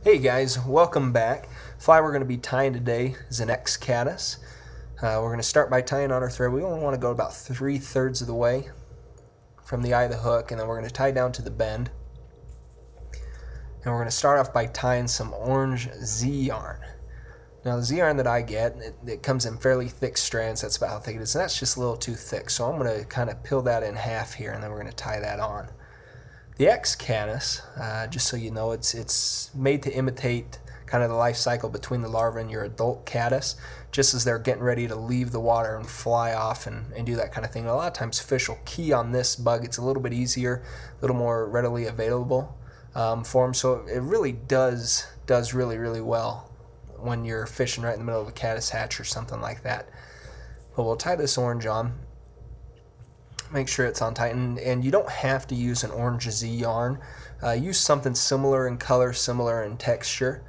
Hey guys, welcome back. Fly we're going to be tying today is an X-Caddis. We're going to start by tying on our thread. We only want to go about 3/3 of the way from the eye of the hook, and then we're going to tie down to the bend. And we're going to start off by tying some orange Z yarn. Now the Z yarn that I get, it comes in fairly thick strands. That's about how thick it is, and that's just a little too thick. So I'm going to kind of peel that in half here, and then we're going to tie that on. The X-Caddis, just so you know, it's made to imitate kind of the life cycle between the larva and your adult caddis, just as they're getting ready to leave the water and fly off and do that kind of thing. And a lot of times fish will key on this bug. It's a little bit easier, a little more readily available for them. So it really does really well when you're fishing right in the middle of a caddis hatch or something like that. But we'll tie this orange on. Make sure it's on tight, and you don't have to use an orange Z yarn. Use something similar in color, similar in texture.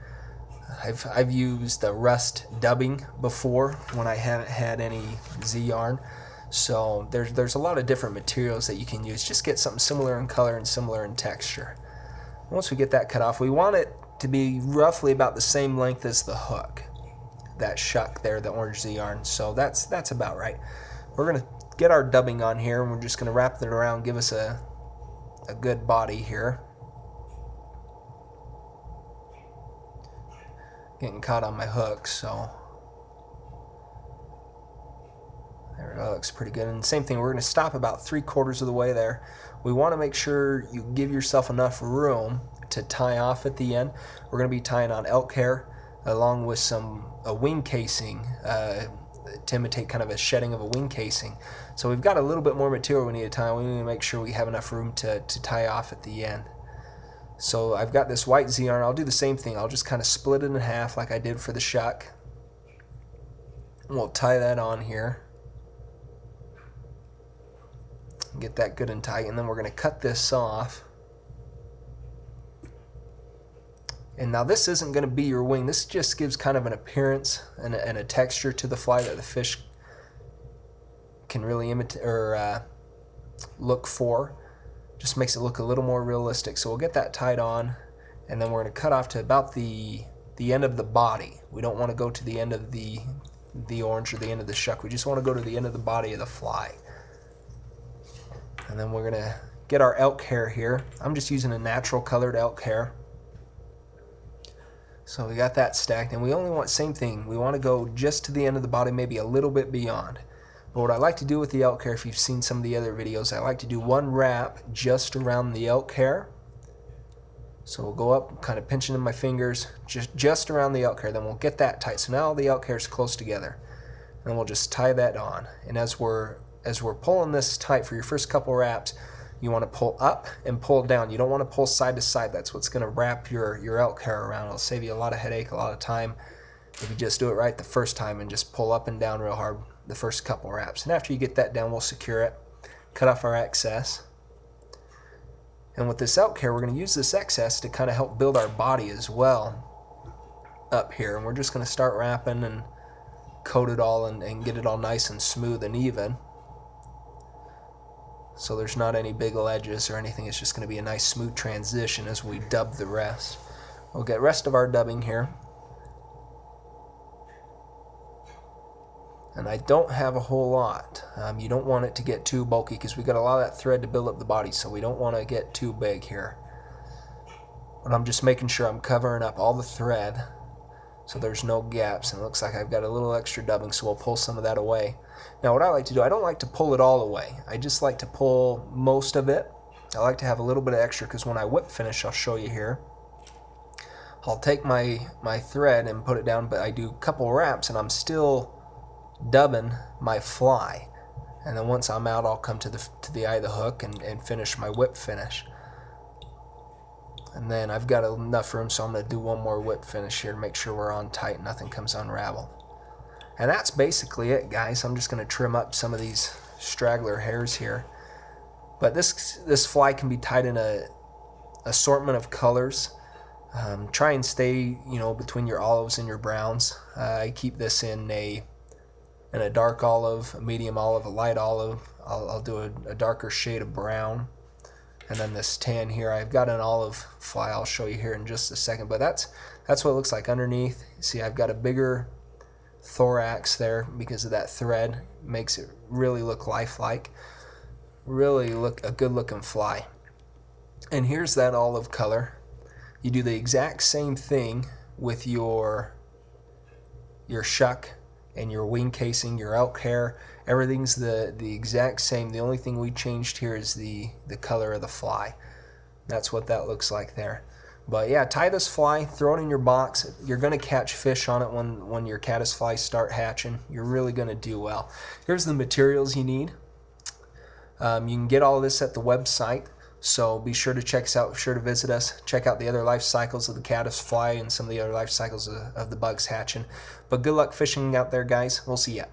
I've used the rust dubbing before when I haven't had any Z yarn. So there's a lot of different materials that you can use. Just get something similar in color and similar in texture. Once we get that cut off, we want it to be roughly about the same length as the hook. That shuck there, the orange Z yarn. So that's about right. We're gonna get our dubbing on here, and we're just going to wrap it around, give us a good body here. Getting caught on my hook, so there it looks pretty good. And same thing, we're going to stop about 3/4 of the way there. We want to make sure you give yourself enough room to tie off at the end. We're going to be tying on elk hair along with a wing casing to imitate kind of a shedding of a wing casing. So we've got a little bit more material we need to tie. We need to make sure we have enough room to tie off at the end. So I've got this white Z yarn. I'll do the same thing. I'll just kind of split it in half like I did for the shuck. And we'll tie that on here. Get that good and tight, and then we're going to cut this off. And now this isn't going to be your wing. This just gives kind of an appearance and a texture to the fly that the fish can really imitate or look for. Just makes it look a little more realistic. So we'll get that tied on, and then we're going to cut off to about the end of the body. We don't want to go to the end of the orange or the end of the shuck. We just want to go to the end of the body of the fly. And then we're going to get our elk hair here. I'm just using a natural colored elk hair. So we got that stacked, and we only want, same thing, we want to go just to the end of the body, maybe a little bit beyond. But what I like to do with the elk hair, if you've seen some of the other videos, I like to do one wrap just around the elk hair. So we'll go up, kind of pinching in my fingers, just around the elk hair, then we'll get that tight. So now the elk hair is close together. And then we'll just tie that on. And as we're pulling this tight for your first couple wraps, you want to pull up and pull down. You don't want to pull side to side. That's what's going to wrap your elk hair around. It'll save you a lot of headache, a lot of time if you just do it right the first time and just pull up and down real hard the first couple wraps. And after you get that down, we'll secure it, cut off our excess. And with this elk hair, we're going to use this excess to kind of help build our body as well up here. And we're just going to start wrapping and coat it all and get it all nice and smooth and even. So there's not any big ledges or anything. It's just going to be a nice smooth transition as we dub the rest. We'll get rest of our dubbing here. And I don't have a whole lot. You don't want it to get too bulky because we've got a lot of that thread to build up the body, so we don't want to get too big here. But I'm just making sure I'm covering up all the thread so there's no gaps, and it looks like I've got a little extra dubbing, so we'll pull some of that away. Now what I like to do, I don't like to pull it all away. I just like to pull most of it. I like to have a little bit of extra because when I whip finish, I'll show you here, I'll take my thread and put it down, but I do a couple wraps and I'm still dubbing my fly. And then once I'm out, I'll come to the eye of the hook and finish my whip finish. And then I've got enough room, so I'm going to do one more whip finish here to make sure we're on tight and nothing comes unraveled. And that's basically it, guys. I'm just going to trim up some of these straggler hairs here. But this fly can be tied in a assortment of colors. Try and stay, between your olives and your browns. I keep this in a dark olive, a medium olive, a light olive. I'll do a darker shade of brown. And then this tan here, I've got an olive fly I'll show you here in just a second, but that's what it looks like underneath. See, I've got a bigger thorax there because of that thread. Makes it really look lifelike. Really look a good looking fly. And here's that olive color. You do the exact same thing with your shuck and your wing casing, your elk hair. Everything's the exact same. The only thing we changed here is the color of the fly. That's what that looks like there. But yeah, tie this fly, throw it in your box. You're going to catch fish on it when your caddis flies start hatching. You're really going to do well. Here's the materials you need. You can get all of this at the website, so be sure to check us out, be sure to visit us, check out the other life cycles of the caddis fly and some of the other life cycles of the bugs hatching. But good luck fishing out there, guys. We'll see ya.